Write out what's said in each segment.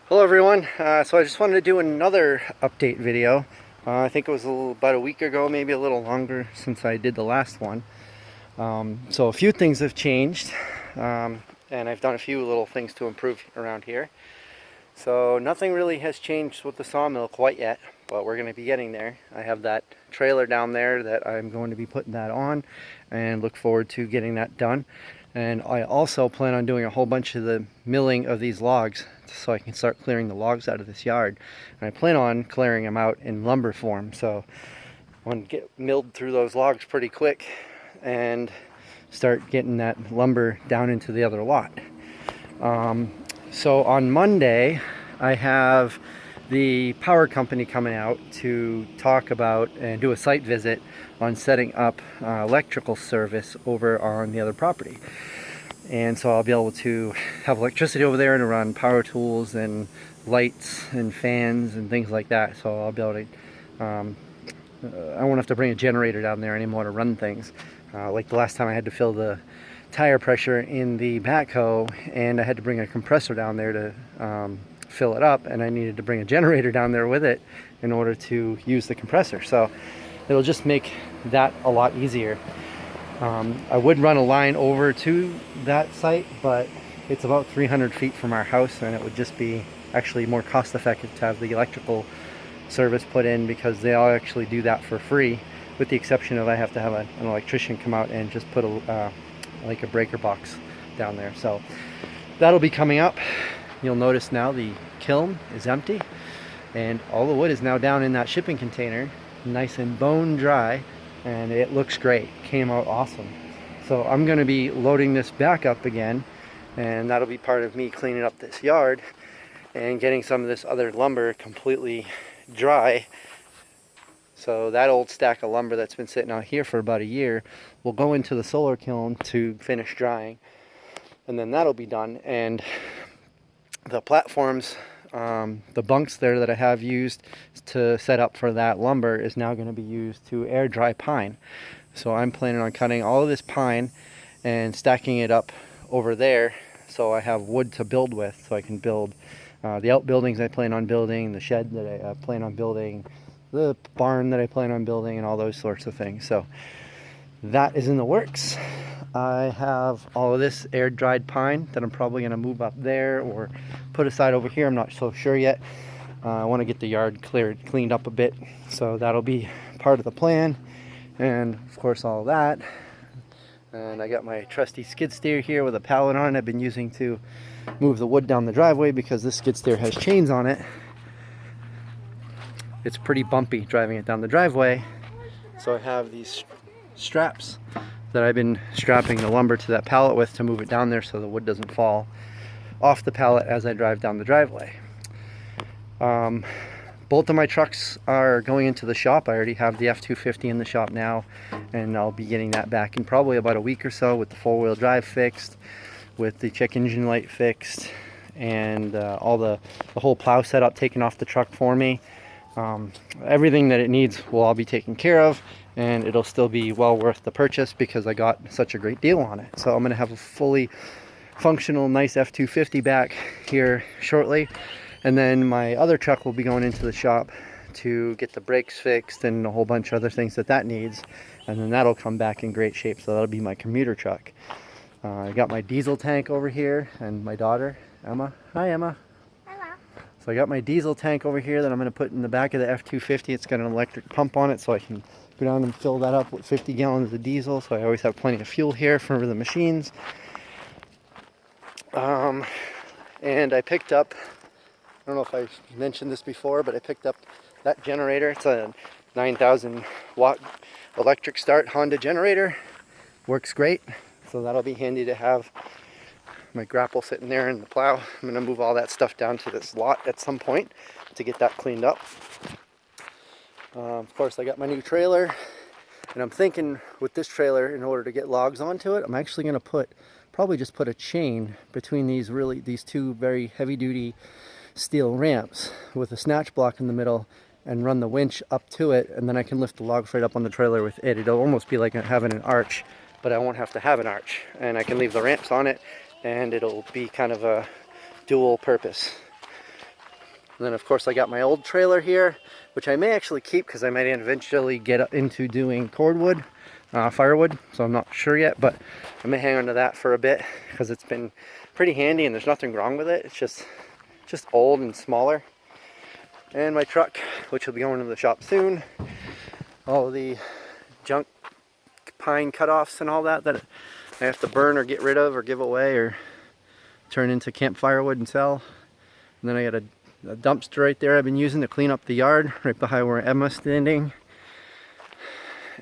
Hello everyone, so I just wanted to do another update video. I think it was about a week ago, maybe a little longer since I did the last one. So a few things have changed, and I've done a few little things to improve around here. So nothing really has changed with the sawmill quite yet, but we're going to be getting there. I have that trailer down there that I'm going to be putting that on and look forward to getting that done. And I also plan on doing a whole bunch of the milling of these logs so I can start clearing the logs out of this yard. And I plan on clearing them out in lumber form, so I want to get milled through those logs pretty quick and start getting that lumber down into the other lot. So on Monday, I have the power company coming out to talk about and do a site visit on setting up electrical service over on the other property. And so I'll be able to have electricity over there and run power tools and lights and fans and things like that. So I'll be able to, I won't have to bring a generator down there anymore to run things. Like the last time I had to fill the tire pressure in the backhoe, and I had to bring a compressor down there to fill it up, and I needed to bring a generator down there with it in order to use the compressor. So it'll just make that a lot easier. I would run a line over to that site, but it's about 300 feet from our house, and it would just be actually more cost effective to have the electrical service put in, because they all actually do that for free, with the exception of I have to have an electrician come out and just put like a breaker box down there. So that'll be coming up. You'll notice now the kiln is empty and all the wood is now down in that shipping container, nice and bone dry, and it looks great. Came out awesome. So I'm going to be loading this back up again, and that'll be part of me cleaning up this yard and getting some of this other lumber completely dry. So that old stack of lumber that's been sitting out here for about a year will go into the solar kiln to finish drying, and then that'll be done. And the platforms, the bunks there that I have used to set up for that lumber is now going to be used to air dry pine. So I'm planning on cutting all of this pine and stacking it up over there, so I have wood to build with, so I can build the outbuildings I plan on building, the shed that I plan on building, the barn that I plan on building, and all those sorts of things. So that is in the works. I have all of this air dried pine that I'm probably going to move up there or put aside over here. I'm not so sure yet. I want to get the yard cleaned up a bit, so that'll be part of the plan. And of course all of that. And I got my trusty skid steer here with a pallet on it I've been using to move the wood down the driveway, because this skid steer has chains on it. It's pretty bumpy driving it down the driveway, so I have these straps that I've been strapping the lumber to that pallet with to move it down there so the wood doesn't fall off the pallet as I drive down the driveway. Both of my trucks are going into the shop. I already have the F-250 in the shop now, and I'll be getting that back in probably about a week or so, with the four-wheel drive fixed, with the check engine light fixed, and all the whole plow setup taken off the truck for me. Everything that it needs will all be taken care of, and it'll still be well worth the purchase because I got such a great deal on it. So I'm going to have a fully functional, nice F-250 back here shortly, and then my other truck will be going into the shop to get the brakes fixed and a whole bunch of other things that needs, and then that'll come back in great shape. So that'll be my commuter truck. I got my diesel tank over here, and my daughter Emma. Hi Emma. So I got my diesel tank over here that I'm going to put in the back of the F-250. It's got an electric pump on it, so I can go down and fill that up with 50 gallons of diesel. So I always have plenty of fuel here for the machines. And I picked up, I don't know if I mentioned this before, but I picked up that generator. It's a 9,000 watt electric start Honda generator. Works great. So that'll be handy to have my grapple sitting there in the plow. I'm going to move all that stuff down to this lot at some point to get that cleaned up. Of course, I got my new trailer, and I'm thinking with this trailer, in order to get logs onto it, I'm actually going to probably just put a chain between these two very heavy-duty steel ramps with a snatch block in the middle, and run the winch up to it, and then I can lift the logs right up on the trailer with it. It'll almost be like having an arch, but I won't have to have an arch, and I can leave the ramps on it, and it'll be kind of a dual purpose. And then of course I got my old trailer here, which I may actually keep because I might eventually get into doing cordwood, firewood, so I'm not sure yet, but I may hang on to that for a bit because it's been pretty handy and there's nothing wrong with it. It's just old and smaller. And my truck, which will be going to the shop soon. All the junk pine cutoffs and all that I have to burn or get rid of or give away or turn into camp firewood and sell. And then I got a dumpster right there I've been using to clean up the yard right behind where Emma's standing.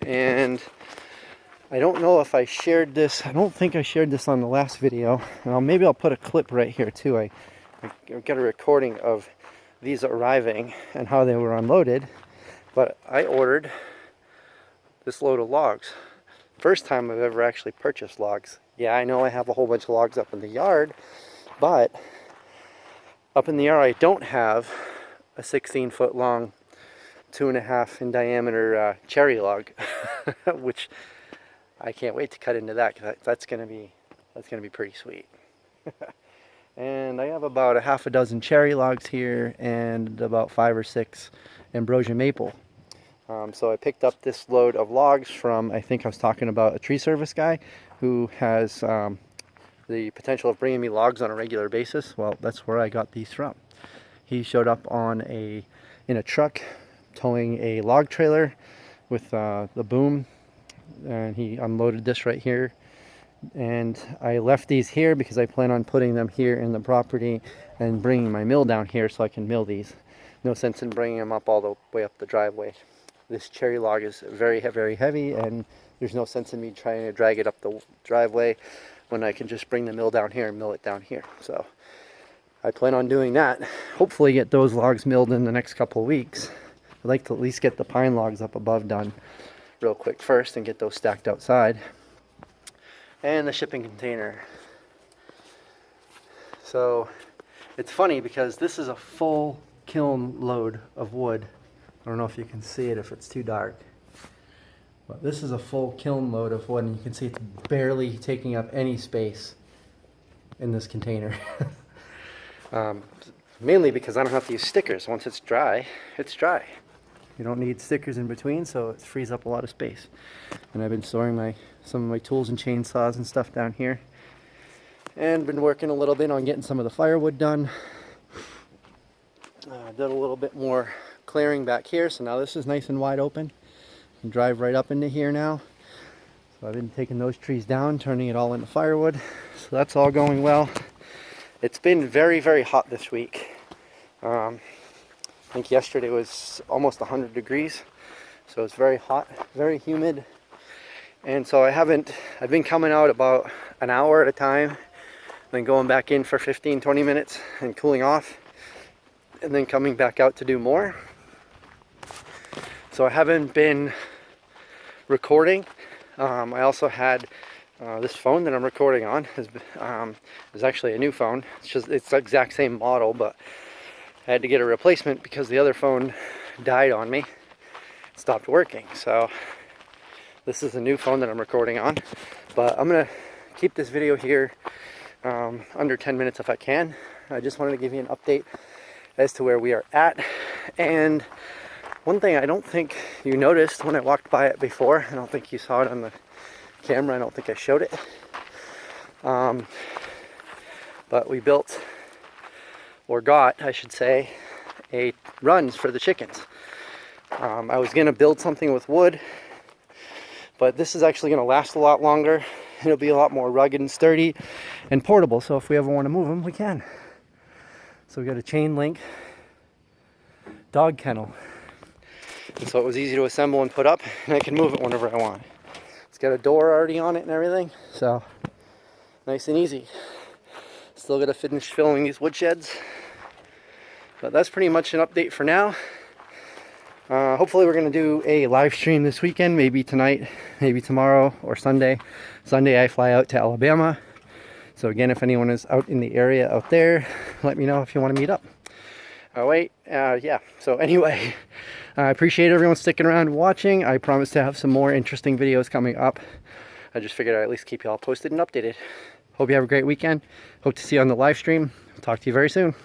And I don't know if I shared this. I don't think I shared this on the last video. Maybe I'll put a clip right here too. I got a recording of these arriving and how they were unloaded. But I ordered this load of logs. First time I've ever actually purchased logs. Yeah, I know I have a whole bunch of logs up in the yard, but up in the yard I don't have a 16-foot long, 2.5 in diameter cherry log, which I can't wait to cut into that because that's gonna be pretty sweet. And I have about a half a dozen cherry logs here and about 5 or 6 ambrosia maple. So I picked up this load of logs from, I think I was talking about a tree service guy who has the potential of bringing me logs on a regular basis. Well, that's where I got these from. He showed up in a truck towing a log trailer with the boom, and he unloaded this right here. And I left these here because I plan on putting them here in the property and bringing my mill down here so I can mill these. No sense in bringing them up all the way up the driveway. This cherry log is very, very heavy, and there's no sense in me trying to drag it up the driveway when I can just bring the mill down here and mill it down here. So I plan on doing that. Hopefully get those logs milled in the next couple of weeks. I'd like to at least get the pine logs up above done real quick first and get those stacked outside. And the shipping container. So it's funny because this is a full kiln load of wood. I don't know if you can see it if it's too dark, but this is a full kiln load of wood, and you can see it's barely taking up any space in this container. Mainly because I don't have to use stickers. Once it's dry, it's dry. You don't need stickers in between, so it frees up a lot of space. And I've been storing some of my tools and chainsaws and stuff down here, and been working a little bit on getting some of the firewood done. Did a little bit more clearing back here, so now this is nice and wide open. You can drive right up into here now. So I've been taking those trees down, turning it all into firewood. So that's all going well. It's been very, very hot this week. I think yesterday was almost 100 degrees, so it's very hot, very humid. And so I've been coming out about an hour at a time, then going back in for 15-20 minutes and cooling off, and then coming back out to do more. So I haven't been recording. I also had this phone that I'm recording on is actually a new phone. It's the exact same model, but I had to get a replacement because the other phone died on me. It stopped working. So this is a new phone that I'm recording on. But I'm gonna keep this video here under 10 minutes if I can. I just wanted to give you an update as to where we are at. And one thing I don't think you noticed when I walked by it before, I don't think you saw it on the camera, I don't think I showed it, but we built, or got, I should say, runs for the chickens. I was going to build something with wood, but this is actually going to last a lot longer. It'll be a lot more rugged and sturdy and portable, so if we ever want to move them, we can. So we got a chain link dog kennel. And so it was easy to assemble and put up, and I can move it whenever I want. It's got a door already on it and everything, so nice and easy. Still got to finish filling these wood sheds, but that's pretty much an update for now. Hopefully we're going to do a live stream this weekend, maybe tonight, maybe tomorrow, or Sunday. Sunday I fly out to Alabama. So again, if anyone is out in the area out there, let me know if you want to meet up. Yeah, so anyway, I appreciate everyone sticking around and watching. I promise to have some more interesting videos coming up. I just figured I'd at least keep you all posted and updated. Hope you have a great weekend. Hope to see you on the live stream. Talk to you very soon.